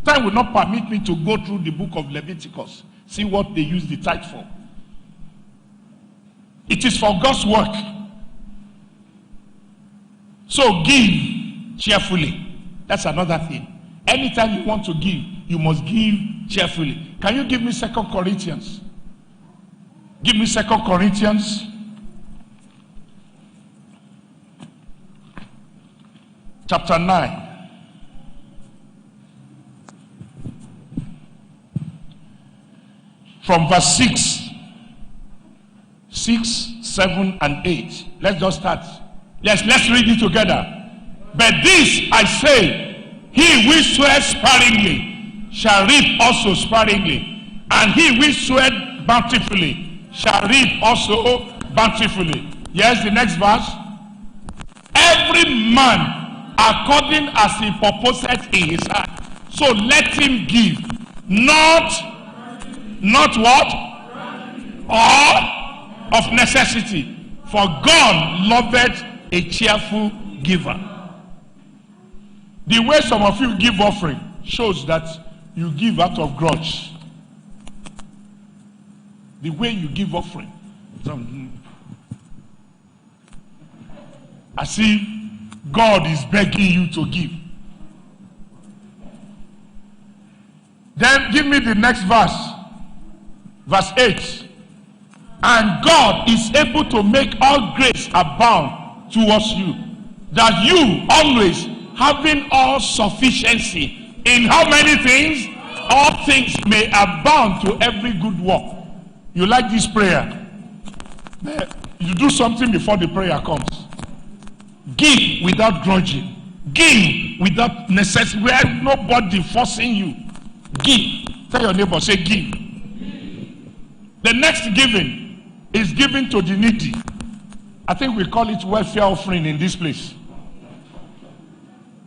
Time will not permit me to go through the book of Leviticus, see what they use the tithe for. It is for God's work. So give cheerfully. That's another thing. Anytime you want to give, you must give cheerfully. Can you give me 2 Corinthians? Give me 2 Corinthians. Chapter 9. From verse 6, 7, and 8. Let's just start. Let's read it together. But this I say, he which swears sparingly shall reap also sparingly, and he which swears bountifully shall reap also bountifully. Yes, the next verse. Every man according as he purposeth in his heart, so let him give, not what? Or of necessity. For God loveth a cheerful giver. The way some of you give offering shows that you give out of grudge. The way you give offering. As if God is begging you to give. Then give me the next verse. Verse 8. And God is able to make all grace abound towards you, that you always having all sufficiency in how many things? All things may abound to every good work. You like this prayer? You do something before the prayer comes. Give without grudging. Give without necessity, where nobody forcing you. Give. Tell your neighbor, say give. The next giving is giving to the needy. I think we call it welfare offering in this place.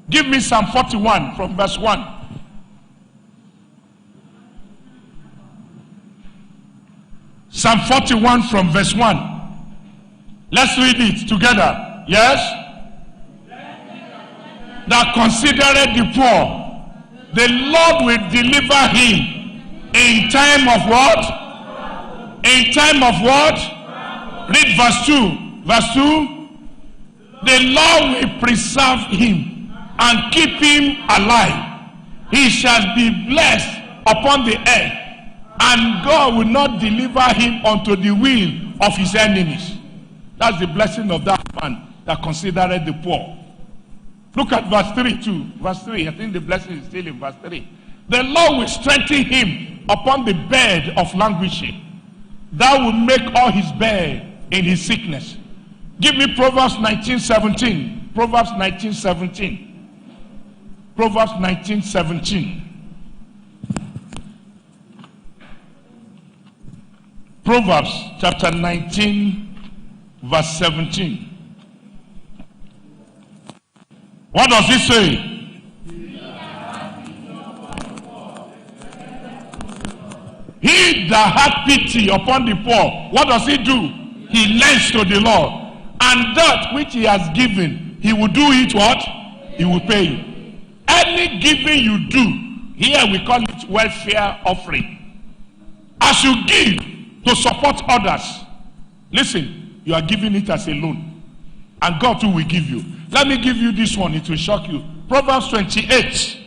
Give me Psalm 41 from verse 1. Psalm 41 from verse 1. Let's read it together. Yes? That considereth the poor, the Lord will deliver him in time of what? In time of what? Read verse 2. Verse 2. The Lord will preserve him and keep him alive. He shall be blessed upon the earth, and God will not deliver him unto the will of his enemies. That's the blessing of that man that considereth the poor. Look at verse 3 too. Verse 3, I think the blessing is still in verse 3. The Lord will strengthen him upon the bed of languishing. Thou will make all his bed in his sickness. Give me Proverbs 19:17. Proverbs 19:17. Proverbs 19:17. Proverbs chapter 19 verse 17. What does it say? He that hath pity upon the poor, what does he do? He lends to the Lord. And that which he has given, he will do it what? He will pay you. Any giving you do, here we call it welfare offering. As you give to support others, listen, you are giving it as a loan. And God too will give you. Let me give you this one, it will shock you. Proverbs 28,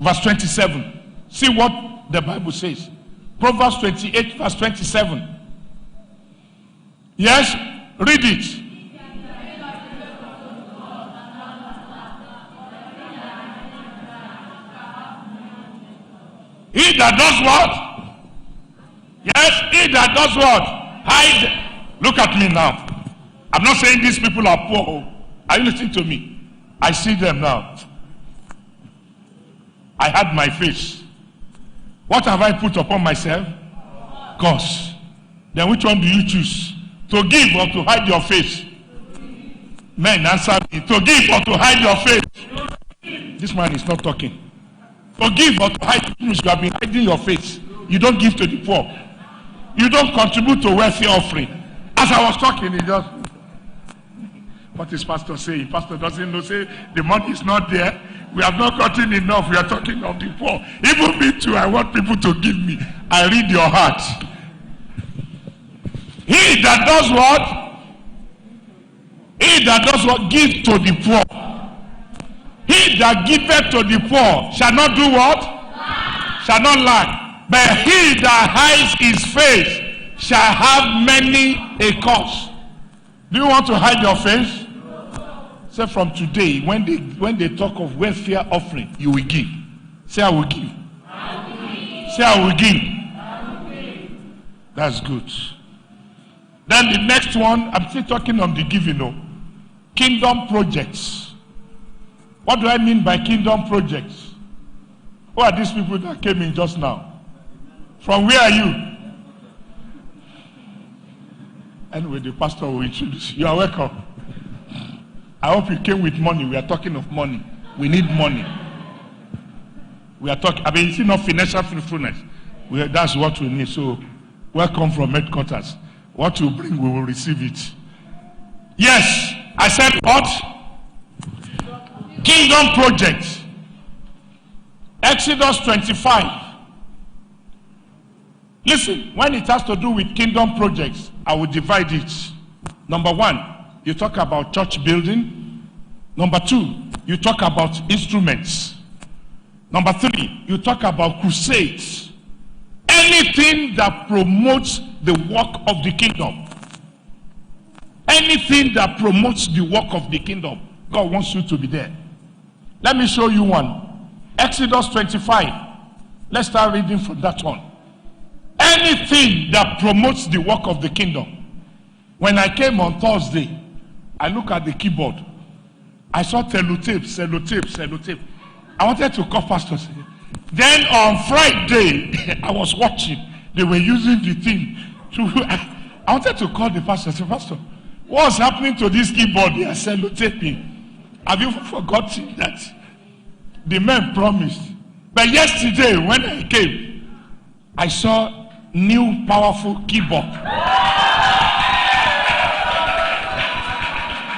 verse 27. See what the Bible says. Proverbs 28, verse 27. Yes, read it. He that does what? Yes, he that does what? Hide. Look at me now. I'm not saying these people are poor. Are you listening to me? I see them now. I had my face. What have I put upon myself? Cause. Then which one do you choose? To give or to hide your face? Men, answer me. To give or to hide your face? This man is not talking. To give or to hide, you have been hiding your face. You don't give to the poor. You don't contribute to welfare offering. As I was talking, he just... What is pastor saying? Pastor doesn't know, say the money is not there. We have not gotten enough. We are talking of the poor. Even me too, I want people to give me. I read your heart. He that does what? He that does what? Give to the poor. He that giveth to the poor shall not do what? Shall not lack. But he that hides his face shall have many a cause. Do you want to hide your face? Say from today, when they talk of welfare offering, you will give. Say I will give. Say I will give. That's good. Then the next one, I'm still talking on the giving. Kingdom projects. What do I mean by kingdom projects? Who are these people that came in just now? From where are you? Anyway, the pastor will introduce you. You are welcome. I hope you came with money. We are talking of money. We need money. We are talking, it's not financial fruitfulness. That's what we need. So, welcome from headquarters. What you bring, we will receive it. Yes, I said what? Kingdom project. Exodus 25. Listen, when it has to do with kingdom projects, I will divide it. Number one, you talk about church building. Number two, you talk about instruments. Number three, you talk about crusades. Anything that promotes the work of the kingdom. Anything that promotes the work of the kingdom. God wants you to be there. Let me show you one. Exodus 25. Let's start reading from that one. Anything that promotes the work of the kingdom. When I came on Thursday, I look at the keyboard. I saw sellotape. I wanted to call pastors. Then on Friday, I was watching. They were using the thing to. I wanted to call the pastor. I said, Pastor, what's happening to this keyboard? They are sellotaping. Have you forgotten that the men promised? But yesterday, when I came, I saw new powerful keyboard.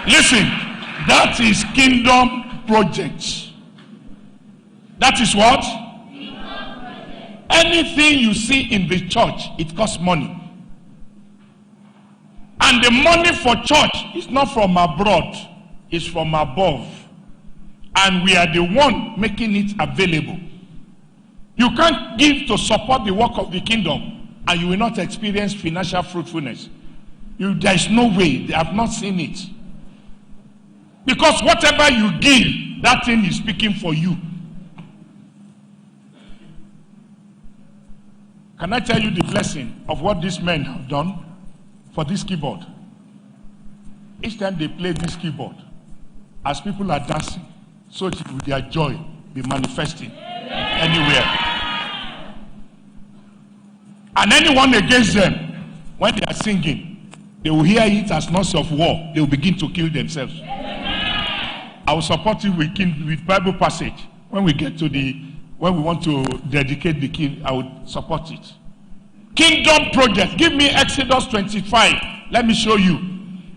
Listen, that is kingdom projects. That is what? Anything you see in the church, it costs money. And the money for church is not from abroad, it's from above. And we are the one making it available. You can't give to support the work of the kingdom and you will not experience financial fruitfulness. There is no way. They have not seen it. Because whatever you give, that thing is speaking for you. Can I tell you the blessing of what these men have done for this keyboard? Each time they play this keyboard, as people are dancing, so it will their joy be manifesting anywhere. And anyone against them, when they are singing, they will hear it as noise of war. They will begin to kill themselves. I will support you with Bible passage. When we get to when we want to dedicate the king, I will support it. Kingdom project. Give me Exodus 25. Let me show you.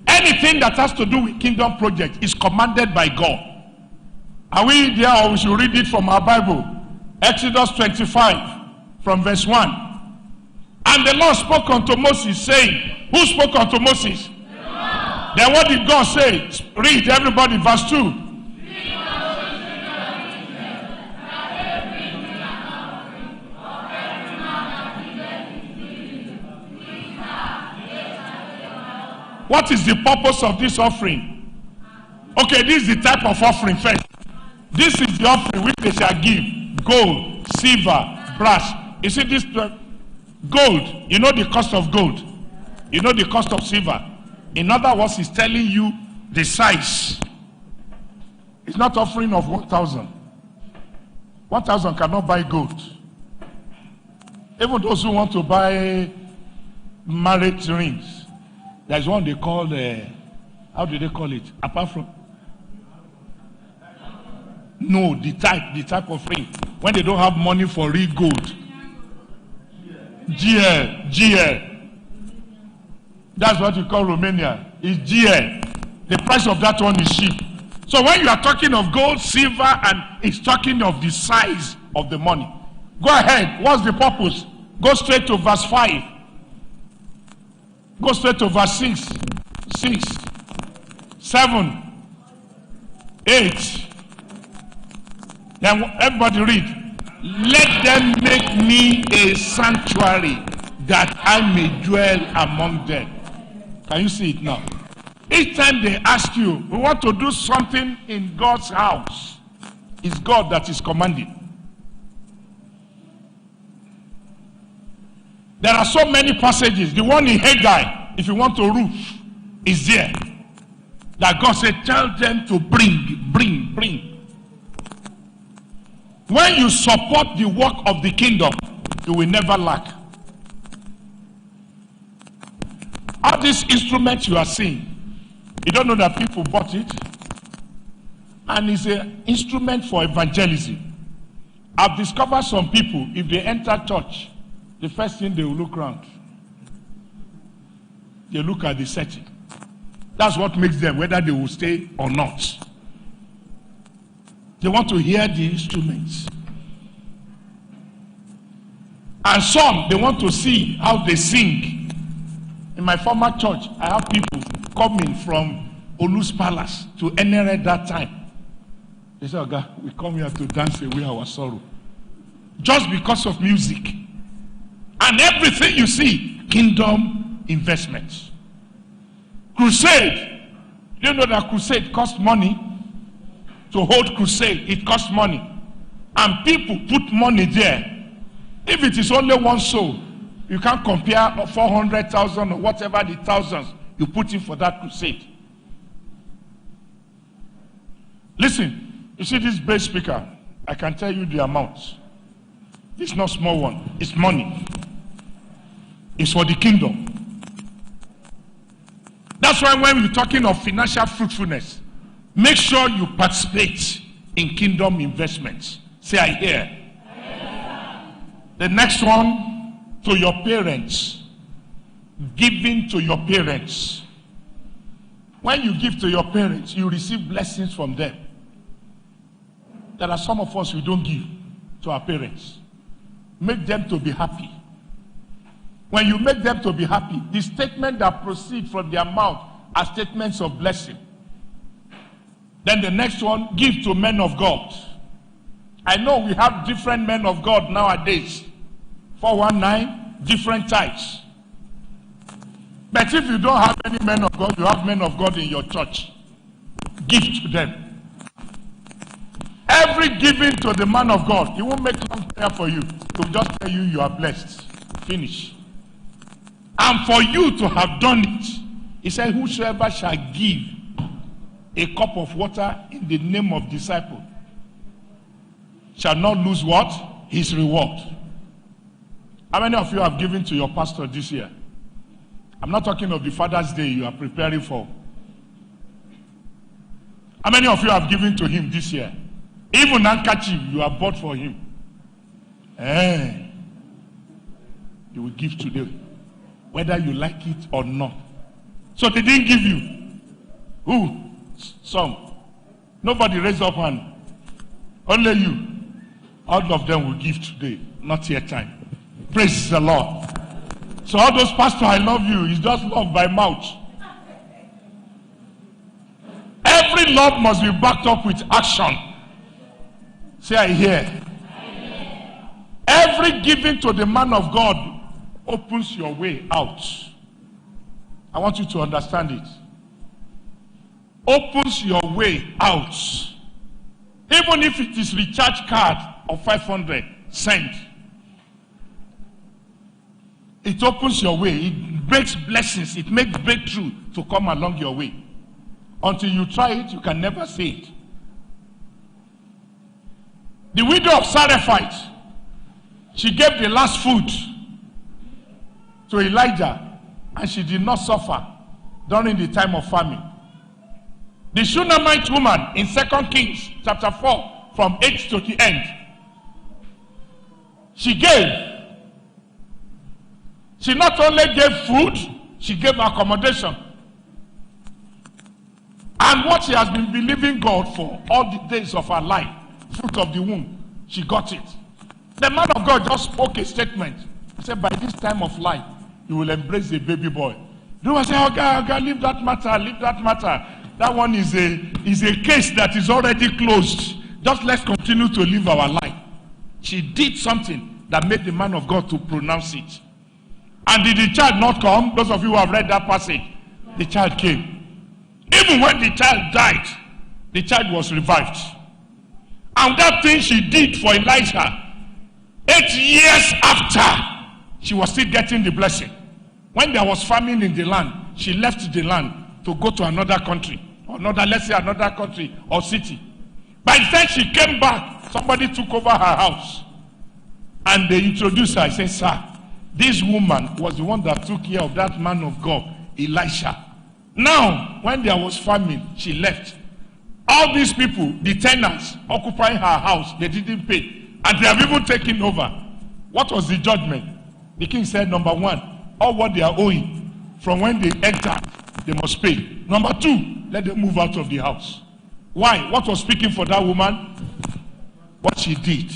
Anything that has to do with kingdom project is commanded by God. Are we there, or we should read it from our Bible? Exodus 25 from verse 1. And the Lord spoke unto Moses, saying, who spoke unto Moses? Then what did God say? Read, everybody, verse 2. What is the purpose of this offering? Okay, this is the type of offering first. This is the offering which they shall give. Gold, silver, brass. You see this gold, you know the cost of gold. You know the cost of silver. In other words, he's telling you the size. It's not offering of 1,000. 1,000 cannot buy gold. Even those who want to buy marriage rings, there's one they call, how do they call it? Apart from, no, the type of ring. When they don't have money for real gold. GL. That's what you call Romania. It's GL. The price of that one is cheap. So when you are talking of gold, silver, and it's talking of the size of the money. Go ahead. What's the purpose? Go straight to verse 5. Go straight to verse 6, 7, 8. Then everybody read. Let them make me a sanctuary that I may dwell among them. Can you see it now? Each time they ask you, we want to do something in God's house, it's God that is commanding. There are so many passages. The one in Haggai, if you want to roof, is there. That God said, tell them to bring. When you support the work of the kingdom, you will never lack. All these instruments you are seeing, you don't know that people bought it. And it's an instrument for evangelism. I've discovered some people, if they enter church, the first thing they will look around. They look at the setting. That's what makes them, whether they will stay or not. They want to hear the instruments. And some, they want to see how they sing. In my former church, I have people coming from Olu's Palace to Enere that time. They say, oh God, we come here to dance away our sorrow. Just because of music. And everything you see, kingdom investments. Crusade. Do you know that crusade costs money? To hold crusade, it costs money. And people put money there. If it is only one soul, you can't compare 400,000 or whatever the thousands you put in for that crusade. Listen, you see this bass speaker, I can tell you the amount. It's not small one, it's money. It's for the kingdom. That's why when we're talking of financial fruitfulness, make sure you participate in kingdom investments. Say, I hear. The next one, to your parents. Giving to your parents. When you give to your parents, you receive blessings from them. There are some of us who don't give to our parents. Make them to be happy. When you make them to be happy, the statements that proceed from their mouth are statements of blessing. Then the next one, give to men of God. I know we have different men of God nowadays. 419, different types. But if you don't have any men of God, you have men of God in your church. Give to them. Every giving to the man of God, he won't make long prayer for you. He will just tell you you are blessed. Finish. And for you to have done it, he said, whosoever shall give a cup of water in the name of disciple shall not lose what? His reward. How many of you have given to your pastor this year? I'm not talking of the Father's Day you are preparing for. How many of you have given to him this year? Even handkerchief you have bought for him. You will give today, whether you like it or not. So they didn't give you. Who? Some. Nobody raised up hand. Only you. All of them will give today. Not yet time. Praise the Lord. So all those pastors, I love you. It's just love by mouth. Every love must be backed up with action. Say, I hear. Every giving to the man of God opens your way out. I want you to understand it. Opens your way out. Even if it is recharge card of 500, send. It opens your way. It breaks blessings. It makes breakthrough to come along your way. Until you try it, you can never say it. The widow of Zarephath, she gave the last food to Elijah, and she did not suffer during the time of famine. The Shunammite woman in 2 Kings chapter 4, from 8 to the end, she gave. She not only gave food, she gave accommodation. And what she has been believing God for all the days of her life, fruit of the womb, she got it. The man of God just spoke a statement. He said, by this time of life, you will embrace a baby boy. You will say, okay, leave that matter, leave that matter. That one is a case that is already closed. Just let's continue to live our life. She did something that made the man of God to pronounce it. And did the child not come? Those of you who have read that passage, the child came. Even when the child died, the child was revived. And that thing she did for Elijah, 8 years after, she was still getting the blessing. When there was famine in the land, she left the land to go to another country, or another country or city. By the time she came back, somebody took over her house. And they introduced her. I said, sir, this woman was the one that took care of that man of God, Elisha. Now, when there was famine, she left. All these people, the tenants occupying her house, they didn't pay. And they have even taken over. What was the judgment? The king said, number one, all what they are owing from when they entered, they must pay. Number two, let them move out of the house. Why? What was speaking for that woman? What she did.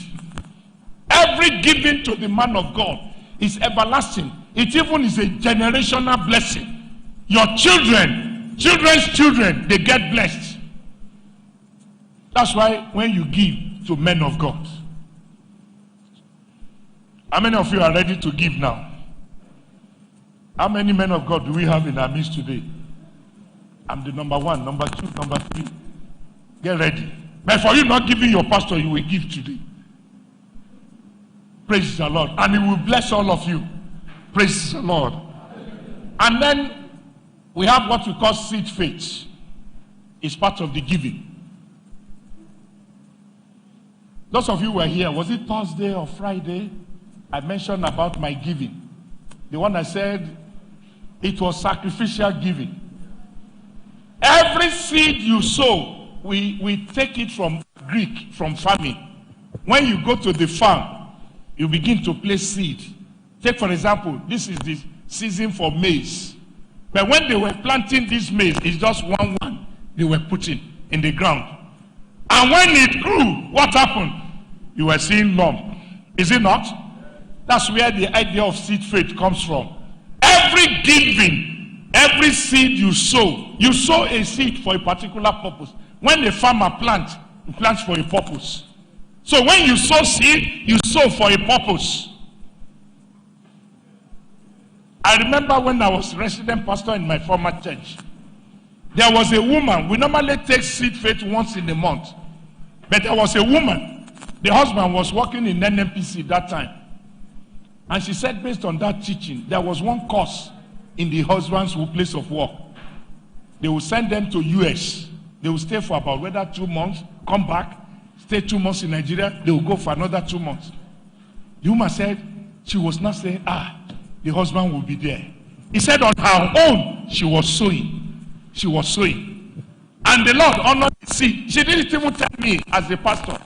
Every giving to the man of God is everlasting. It even is a generational blessing. Your children, children's children, they get blessed. That's why when you give to men of God, how many of you are ready to give now? How many men of God do we have in our midst today? I'm the number one, number two, number three. Get ready. But for you not giving your pastor, you will give today. Praise the Lord. And he will bless all of you. Praise the Lord. And then we have what we call seed faith. It's part of the giving. Those of you who were here, was it Thursday or Friday? I mentioned about my giving. The one I said, it was sacrificial giving. Every seed you sow, we take it from Greek, from farming. When you go to the farm, you begin to place seed. Take for example, this is the season for maize. But when they were planting this maize, it's just one they were putting in the ground. And when it grew, what happened? You were seeing lump. Is it not? That's where the idea of seed faith comes from. Every giving, every seed you sow a seed for a particular purpose. When a farmer plants, he plants for a purpose. So when you sow seed, you sow for a purpose. I remember when I was resident pastor in my former church, there was a woman. We normally take seed faith once in a month. But there was a woman. The husband was working in NNPC that time. And she said, based on that teaching, there was one course in the husband's place of work. They will send them to US. They will stay for about whether 2 months, come back, stay 2 months in Nigeria, they will go for another 2 months. The woman said, she was not saying, the husband will be there. He said on her own, she was sowing. She was sowing. And the Lord honored the seed. She didn't even tell me as a pastor.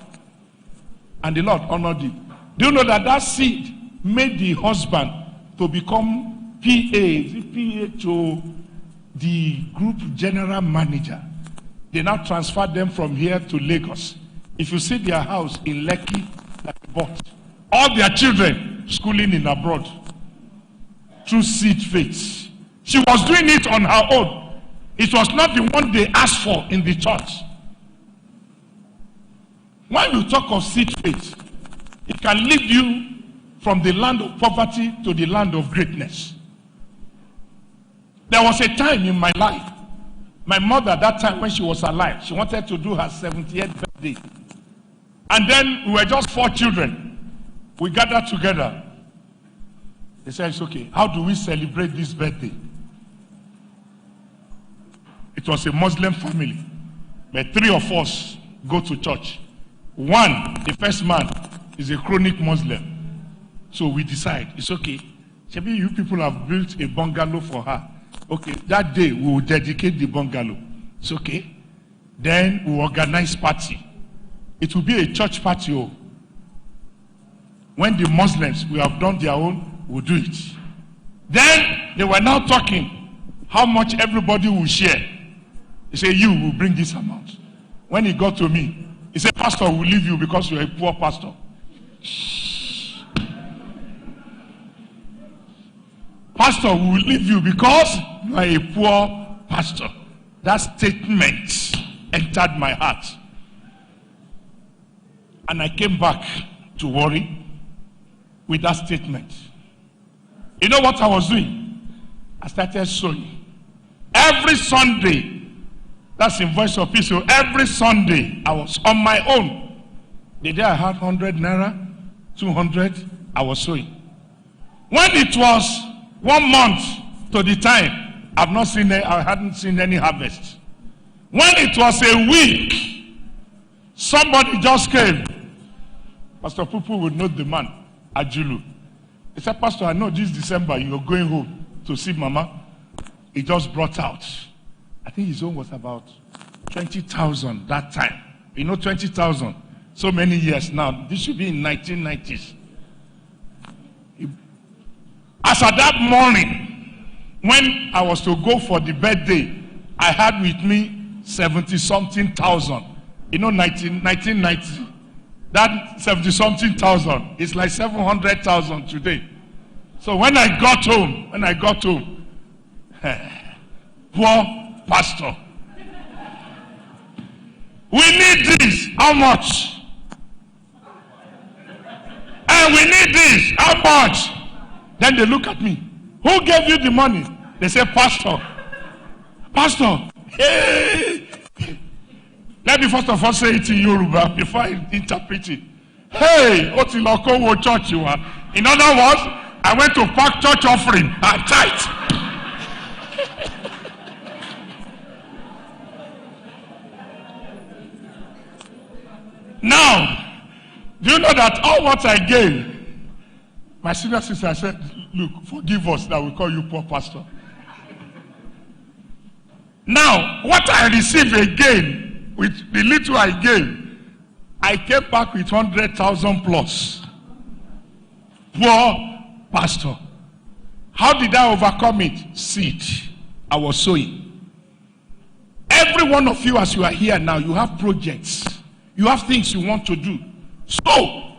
And the Lord honored it. Do you know that seed made the husband to become PA to the group general manager? They now transferred them from here to Lagos. If you see their house in Lekki that they bought, all their children schooling in abroad through seed faith. She was doing it on her own. It was not the one they asked for in the church. When you talk of seed faith, it can lead you from the land of poverty to the land of greatness. There was a time in my life, my mother at that time when she was alive, she wanted to do her 78th birthday. And then we were just 4 children. We gathered together. They said, it's okay. How do we celebrate this birthday? It was a Muslim family. But 3 of us go to church. One, the first man, is a chronic Muslim. So we decide, it's okay. Maybe you people have built a bungalow for her. Okay, that day we will dedicate the bungalow. It's okay. Then we organize party. It will be a church party. When the Muslims will have done their own, we'll do it. Then they were now talking how much everybody will share. He said, you will bring this amount. When he got to me, he said, pastor will leave you because you're a poor pastor. Pastor will leave you because you are a poor pastor. That statement entered my heart. And I came back to worry with that statement. You know what I was doing? I started sowing. Every Sunday, that's in Voice of Peace, so every Sunday I was on my own. The day I had 100 naira, 200, I was sowing. When it was 1 month to the time, I hadn't seen any harvest. When it was a week, somebody just came. Pastor Pupu would know the man, Ajulu. He said, Pastor, I know this December you're going home to see Mama. He just brought out. I think his own was about 20,000 that time. You know, 20,000. So many years now. This should be in 1990s. As at that morning, when I was to go for the birthday, I had with me 70-something thousand. You know, 1990. That 70-something thousand is like 700,000 today. So when I got home, poor pastor, we need this. How much? And we need this. How much? Then they look at me. Who gave you the money? They say, Pastor. Pastor. Hey. Let me first of all say it in Yoruba before I interpret it. Hey, Otilokowo church you are. In other words, I went to pack church offering at tight. Now, do you know that all what I gain, my senior sister said, look, forgive us that we call you poor pastor. Now, what I receive again, with the little I gave, I came back with 100,000 plus. Poor pastor. How did I overcome it? Seed. I was sowing. Every one of you, as you are here now, you have projects. You have things you want to do. Sow.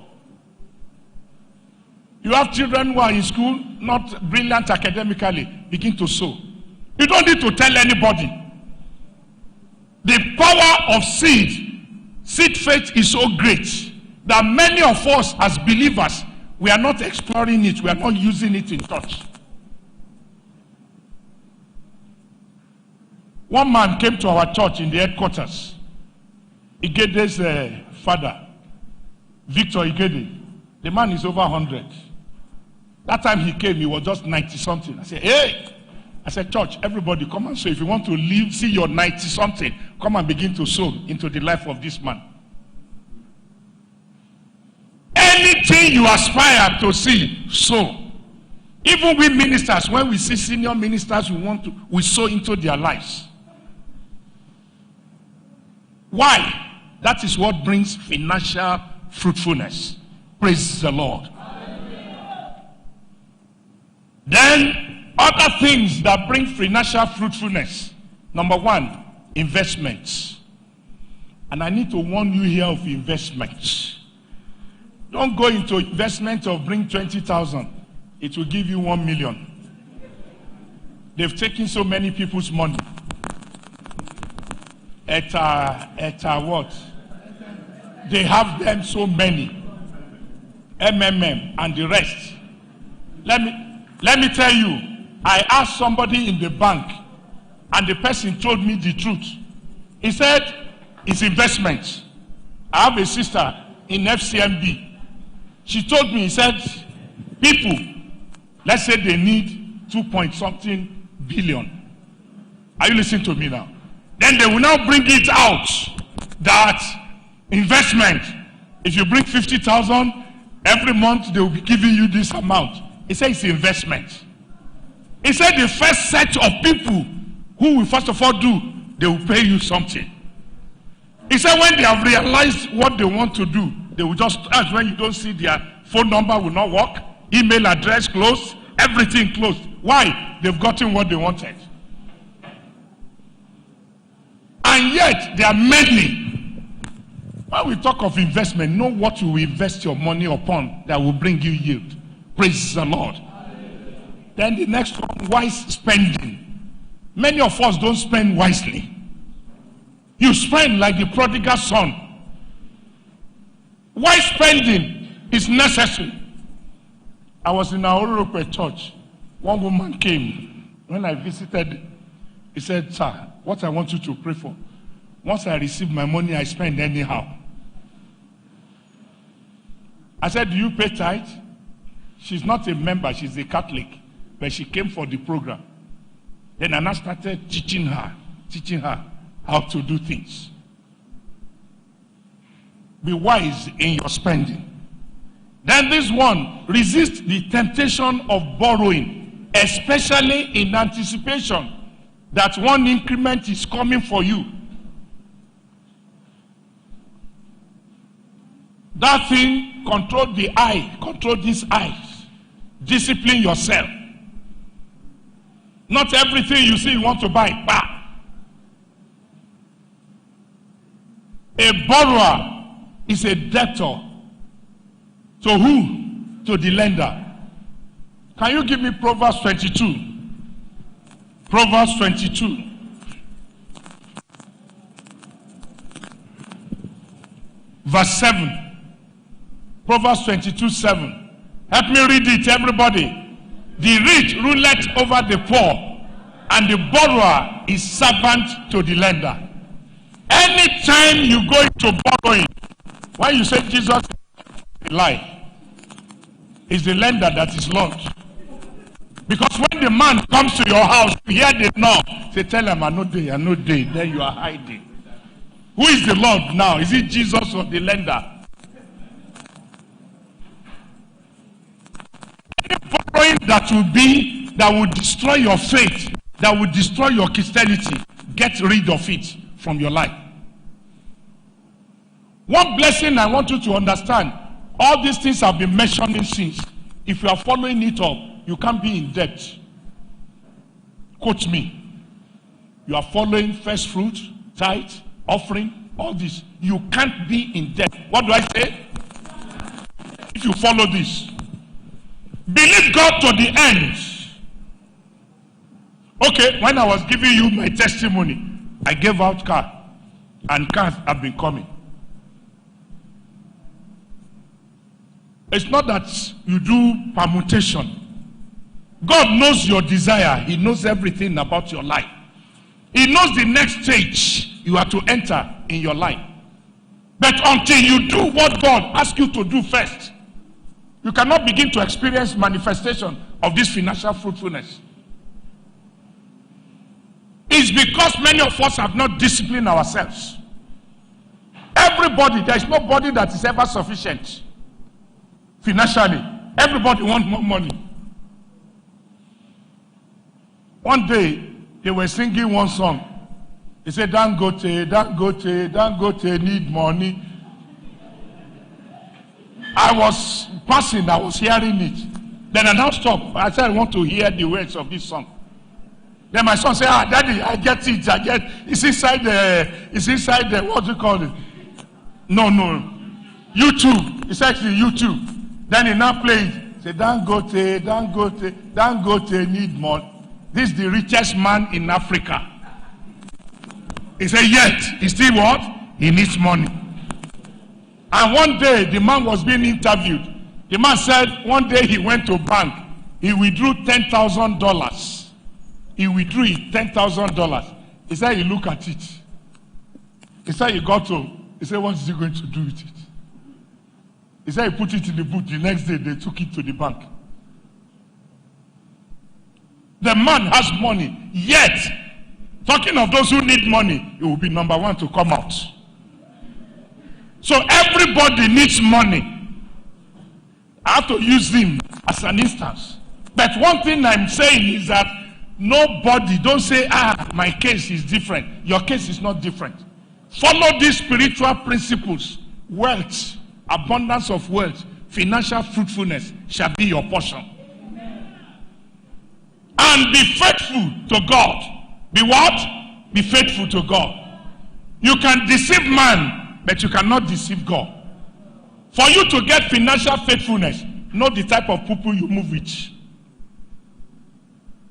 You have children who are in school, not brilliant academically. Begin to sow. You don't need to tell anybody. The power of seed faith is so great that many of us as believers, we are not exploring it, we are not using it in church. One man came to our church in the headquarters. Igede's father, Victor Igede. The man is over 100. That time he came, he was just 90-something. I said, hey! I said, church, everybody come and sow. If you want to live, see your 90-something, come and begin to sow into the life of this man. Anything you aspire to see, sow. Even we ministers, when we see senior ministers, we sow into their lives. Why? That is what brings financial fruitfulness. Praise the Lord. Then, other things that bring financial fruitfulness. Number one, investments. And I need to warn you here of investments. Don't go into investment of bring 20,000. It will give you 1 million. They've taken so many people's money. At what? They have them so many. MMM and the rest. Let me tell you. I asked somebody in the bank, and the person told me the truth. He said, it's investment. I have a sister in FCMB. She told me, he said, people, let's say they need 2-point-something billion. Are you listening to me now? Then they will now bring it out that investment, if you bring 50,000, every month they will be giving you this amount. He said it's investment. He said the first set of people who will first of all do, they will pay you something. He said when they have realized what they want to do, they will just ask. When you don't see their phone number will not work, email address closed, everything closed. Why? They've gotten what they wanted. And yet, there are many. When we talk of investment, know what you will invest your money upon that will bring you yield. Praise the Lord. Then the next one, wise spending. Many of us don't spend wisely. You spend like the prodigal son. Wise spending is necessary. I was in our Europe church. One woman came. When I visited, he said, "Sir, what I want you to pray for. Once I receive my money, I spend anyhow." I said, "Do you pay tithe?" She's not a member, she's a Catholic, but she came for the program. Then I now started teaching her how to do things. Be wise in your spending. Then this one, resist the temptation of borrowing, especially in anticipation that one increment is coming for you. That thing, control the eye, control these eyes. Discipline yourself. Not everything you see you want to buy. Bah. A borrower is a debtor. To who? To the lender. Can you give me Proverbs 22? Proverbs 22. Verse 7. Proverbs 22:7. Help me read it, everybody. The rich ruleth over the poor, and the borrower is servant to the lender. Anytime you go into borrowing, when you say Jesus is a lie, it's the lender that is Lord. Because when the man comes to your house, you hear the knock, say, tell him, I know day, then you are hiding. Who is the Lord now? Is it Jesus or the lender? Borrowing that will destroy your faith, that will destroy your Christianity, get rid of it from your life. One blessing I want you to understand, all these things I've been mentioning since, if you are following it up, you can't be in debt. Quote me. You are following first fruit, tithe, offering, all this. You can't be in debt. What do I say? If you follow this. Believe God to the end. Okay, when I was giving you my testimony, I gave out car, and cars have been coming. It's not that you do permutation. God knows your desire. He knows everything about your life. He knows the next stage you are to enter in your life. But until you do what God asks you to do first, you cannot begin to experience manifestation of this financial fruitfulness. It's because many of us have not disciplined ourselves. Everybody, there is nobody that is ever sufficient financially. Everybody wants more money. One day, they were singing one song. They said, Dangote, Dangote, Dangote need money. I was passing, I was hearing it. Then I now stopped. I said, I want to hear the words of this song. Then my son said, Daddy, I get it, it's inside the, what do you call it? No, YouTube. It's actually YouTube. Then he now played. He said, Dangote, Dangote, Dangote need money. This is the richest man in Africa. He said, yet, he still what? He needs money. And one day, the man was being interviewed. The man said, one day he went to bank. He withdrew $10,000. He withdrew it, $10,000. He said, he looked at it. He said, he got home. He said, what is he going to do with it? He said, he put it in the boot. The next day, they took it to the bank. The man has money, yet, talking of those who need money, he will be number one to come out. So everybody needs money. I have to use him as an instance. But one thing I'm saying is that nobody, don't say, my case is different. Your case is not different. Follow these spiritual principles. Wealth, abundance of wealth, financial fruitfulness shall be your portion. And be faithful to God. Be what? Be faithful to God. You can deceive man, but you cannot deceive God. For you to get financial faithfulness, know the type of people you move with.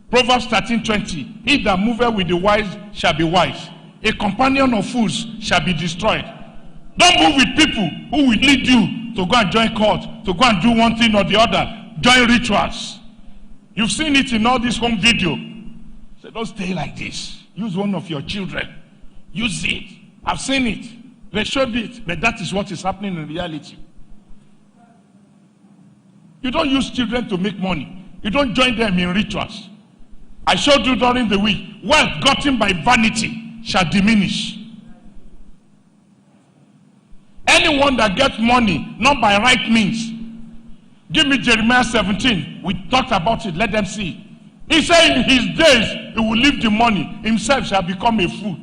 Proverbs 13:20. He that moveth with the wise shall be wise. A companion of fools shall be destroyed. Don't move with people who will lead you to go and join court, to go and do one thing or the other, join rituals. You've seen it in all this home video. So don't stay like this. Use one of your children. Use it. I've seen it. They showed it, but that is what is happening in reality. You don't use children to make money. You don't join them in rituals. I showed you during the week, wealth gotten by vanity shall diminish. Anyone that gets money, not by right means. Give me Jeremiah 17. We talked about it. Let them see. He said in his days, he will leave the money. Himself shall become a fool.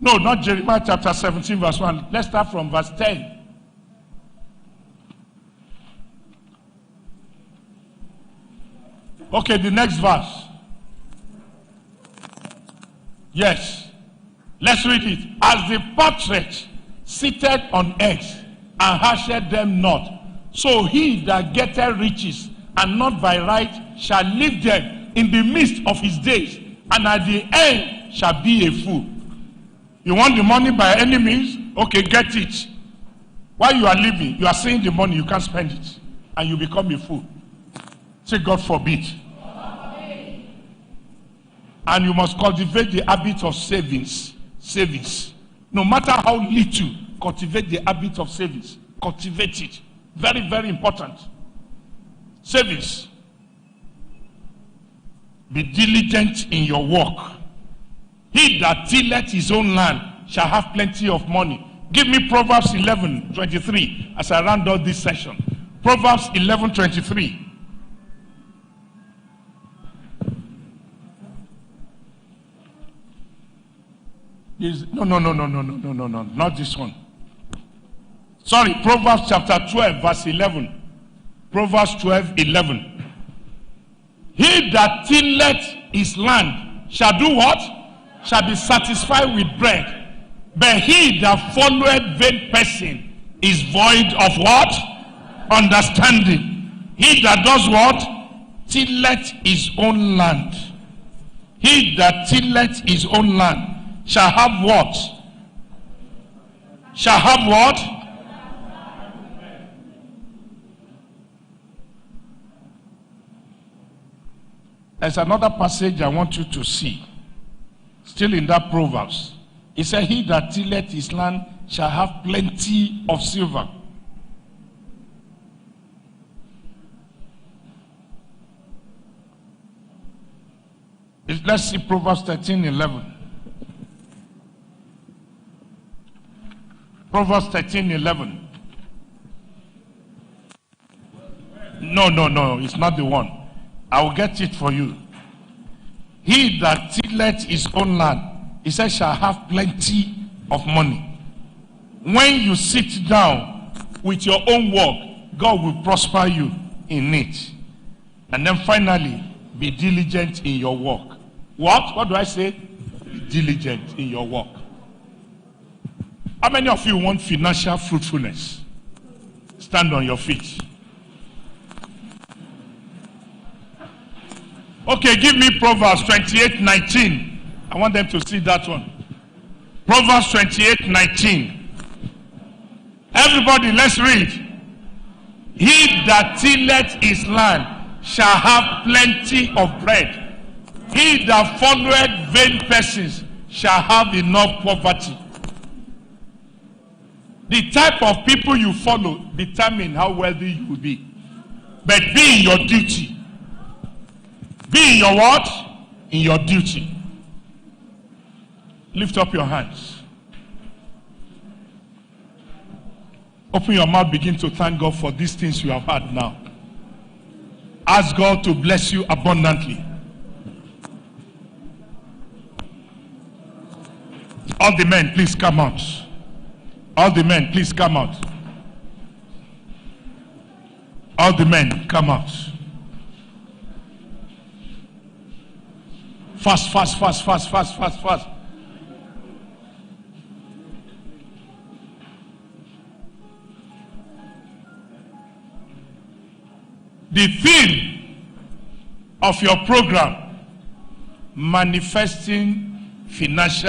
No, not Jeremiah chapter 17 verse 1. Let's start from verse 10. Okay, the next verse. Yes. Let's read it. As the partridge seated on eggs and hatched them not, so he that getteth riches and not by right shall leave them in the midst of his days, and at the end shall be a fool. You want the money by any means? Okay, get it. While you are living, you are seeing the money, you can't spend it, and you become a fool. Say, God forbid. And you must cultivate the habit of savings. Savings. No matter how little, cultivate the habit of savings. Cultivate it. Very, very important. Savings. Be diligent in your work. He that tilleth his own land shall have plenty of money. Give me Proverbs 11:23 as I round out this session. Proverbs 11:23. No, not this one. Sorry, Proverbs chapter 12, verse 11. Proverbs 12:11. He that tilleth his land shall do what? Shall be satisfied with bread. But he that followeth vain person is void of what? Understanding. He that does what? Tilleth his own land. He that tilleth his own land shall have what? Shall have what? There's another passage I want you to see. Still in that Proverbs. It said, he that tilleth his land shall have plenty of silver. Let's see Proverbs 13:11. Proverbs 13:11. No, it's not the one. I will get it for you. He that tilleth his own land, he says, shall have plenty of money. When you sit down with your own work, God will prosper you in it. And then finally, be diligent in your work. What do I say? Be diligent in your work. How many of you want financial fruitfulness? Stand on your feet. Okay, give me Proverbs 28:19. I want them to see that one. Proverbs 28:19. Everybody, let's read. He that tilleth his land shall have plenty of bread. He that followeth vain persons shall have enough poverty. The type of people you follow determine how wealthy you will be. But be in your duty. Be in your what? In your duty. Lift up your hands. Open your mouth, begin to thank God for these things you have had now. Ask God to bless you abundantly. All the men, please come out. All the men, please come out. All the men, come out. Fast. The theme of your program, manifesting financial